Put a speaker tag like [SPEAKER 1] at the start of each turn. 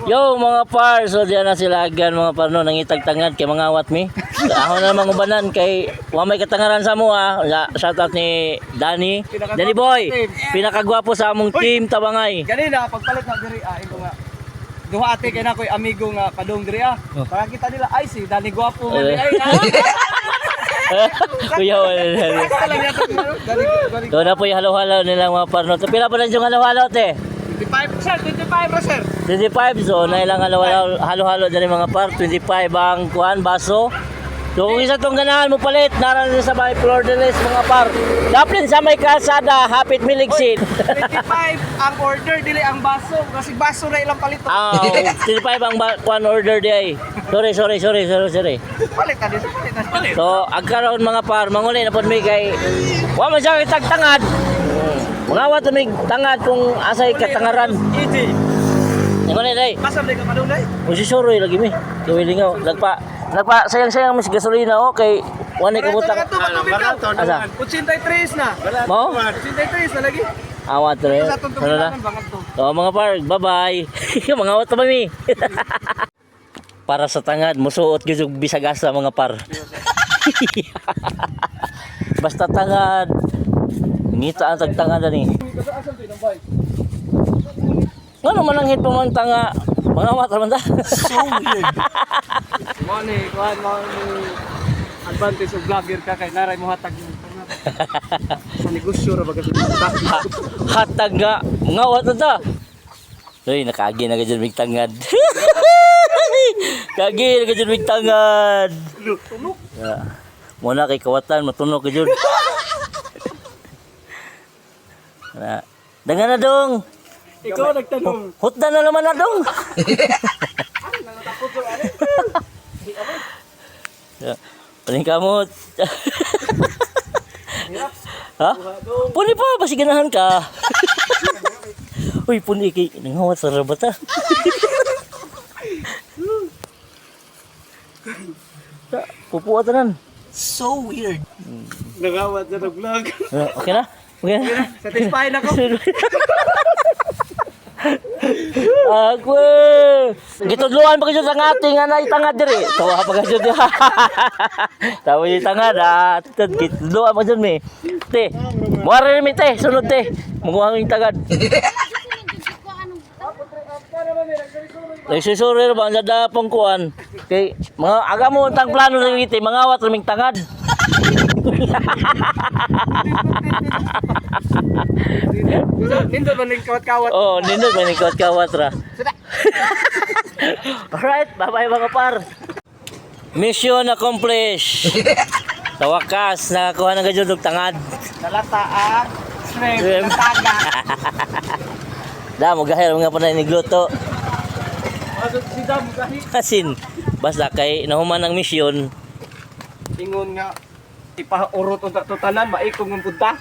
[SPEAKER 1] Yo mga par, so diyan na sila agad mga par no nangitag tangad kay mga awat mi. Ako na namang ubanan kay wa may katangaran sa mo ah. Shout out ni Danny. Danny boy, pinakagwapo sa among team Tabangay.
[SPEAKER 2] Ganina pagpalit na diri imo nga. Duha ate kay na koy amigo nga padung diri Para kita nila ay si Dani gwapo man ay.
[SPEAKER 1] Kuya wala. So na po yung halo-halo nilang mga par no. So pila pa lang yung halo-halo te?
[SPEAKER 2] 25 sir, 25 sir.
[SPEAKER 1] 25 so na ilang halo-halo dyan mga par 25 ang kuhan baso. So kung isa tong ganahan mo palit naran sa may floor delis mga par. Daplin sa may kalsada hapit miligsin.
[SPEAKER 2] 25 ang order dili ang baso kasi baso na ilang palito.
[SPEAKER 1] 25 ang kuhan order di ay. Sorry.
[SPEAKER 2] Palit na palit.
[SPEAKER 1] So agkaroon mga par manguli na pod mi kay wa man siya tagtangad. Mga awat mig tangad kung asay katangaran.
[SPEAKER 2] Easy.
[SPEAKER 1] Manguli dai.
[SPEAKER 2] Kasam ka padung dai.
[SPEAKER 1] Usisuroy lagi mi. Tuwilingaw. Nagpa sayang mis gasolina o kay wani kabutang. Asa?
[SPEAKER 2] 83 na.
[SPEAKER 1] Mo?
[SPEAKER 2] 83 na lagi.
[SPEAKER 1] Awat re. Ano na? So mga par, bye-bye. Mga awat pa mi. Para sa tangad, musuot gyud og bisagasa mga par. Basta tangad. Ngita ang tagtangad ani. Ano man ang hit pa man tanga. Mga awat man ta.
[SPEAKER 2] So weird. Money, advantage of vlogger ka kay naray mo hatag sa negosyo ra baga
[SPEAKER 1] Hatag nga. Mga awat man ta. Uy, nakaagi na gadyan mig tangad. Kagi na gadyan mig tangad.
[SPEAKER 2] tunok.
[SPEAKER 1] Muna kay kawatan matunog gadyan. Dangan na dong.
[SPEAKER 2] Ikaw nagtanong.
[SPEAKER 1] Hutda na naman na dong. Paling kamot. Ha? Puni pa, basi ganahan ka. Uy, puni kay nanghawat sa rabata. Pupuwa tanan.
[SPEAKER 2] So weird. Nagawat sa vlog.
[SPEAKER 1] Okay na? Okay na?
[SPEAKER 2] Satisfied ako.
[SPEAKER 1] Ako gitudluan pa gyud ang ating anay tangad diri. Tawa pa gyud. Tawa yung tangad gitudluan pa gyud mi. Te, muara mi te, sunod te. Mukuha yung tagad. Nagsusuri ba ang dadapong kuan? Kay mga aga mo tang plano sa ngiti, mga awat raming tangad.
[SPEAKER 2] Nindot man ning kawat-kawat.
[SPEAKER 1] Oh, nindot man ning kawat-kawat ra. Alright, bye-bye mga par. Mission accomplished. Sa wakas, nakakuha ng gadyo og tangad.
[SPEAKER 2] Dalata ang shrimp taga.
[SPEAKER 1] Da mo gahel mga panay ni gluto.
[SPEAKER 2] Si Dam gahi.
[SPEAKER 1] Asin. Basta kay nahuman ang mission.
[SPEAKER 2] Ingon nga ipaurot unta to tanan maikog ng punta.